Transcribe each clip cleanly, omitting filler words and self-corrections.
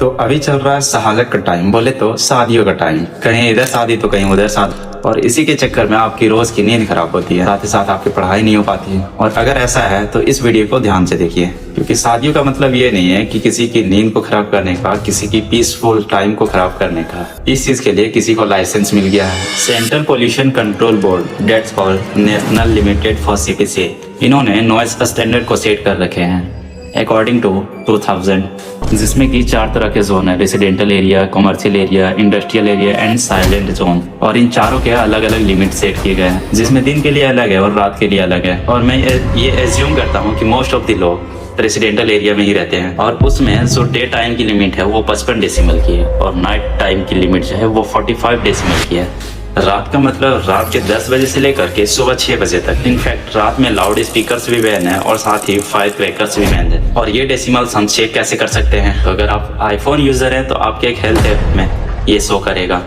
तो अभी चल रहा है सहालत का टाइम, बोले तो शादियों का टाइम, कहीं इधर शादी तो कहीं उधर शादी, और इसी के चक्कर में आपकी रोज की नींद खराब होती है, साथ ही साथ आपकी पढ़ाई नहीं हो पाती है। और अगर ऐसा है तो इस वीडियो को ध्यान से देखिए, क्योंकि शादियों का मतलब ये नहीं है कि किसी की नींद को खराब करने का, किसी की पीसफुल टाइम को खराब करने का। इस चीज के लिए किसी को लाइसेंस मिल गया है, Central Pollution Control Board, that's called national limited for CPC. इन्होंने नॉइज स्टैंडर्ड को सेट कर रखे हैं अकॉर्डिंग टू 2000, जिसमें कि 4 तरह के जोन है, residential area, commercial area, industrial area and silent zone. और इन चारों के अलग अलग लिमिट सेट किए गए हैं, जिसमें दिन के लिए अलग है और रात के लिए अलग है। और मैं ये एज्यूम करता हूँ कि मोस्ट ऑफ द लोग रेसिडेंटल एरिया में ही रहते हैं, और उसमें जो डे टाइम की लिमिट है वो 55 डेसिमल की है, और नाइट टाइम की लिमिट जो है वो 45 डेसिमल की है। रात का मतलब रात के 10 बजे से लेकर के सुबह 6 बजे तक। इनफैक्ट रात में लाउड स्पीकर्स भी बैन है और साथ ही फायर क्रैकर्स भी बैन है। और ये डेसिमल्स हम चेक कैसे कर सकते हैं? तो अगर आप आईफोन यूजर हैं तो आपके एक हेल्थ ऐप में ये शो करेगा,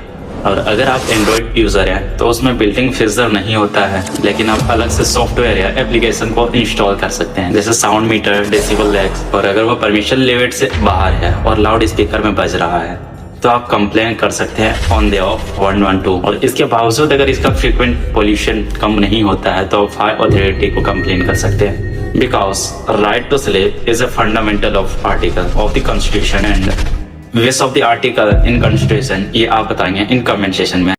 और अगर आप एंड्रॉइड यूजर हैं तो उसमें बिल्टिंग फीचर नहीं होता है, लेकिन आप अलग से सॉफ्टवेयर या एप्लीकेशन को इंस्टॉल कर सकते हैं, जैसे साउंड मीटर, डेसिबल लैक्स। और अगर वो परमिशन लिमिट से बाहर है और लाउड स्पीकर में बज रहा है तो आप कंप्लेन कर सकते हैं ऑन द ऑफ 112। और इसके बावजूद अगर इसका फ्रीक्वेंट पोल्यूशन कम नहीं होता है तो फायर अथॉरिटी को कंप्लेन कर सकते हैं, because right to sleep is a fundamental of article of the constitution and wish of the article in constitution. ये आप बताएंगे इन कमेंट सेशन में।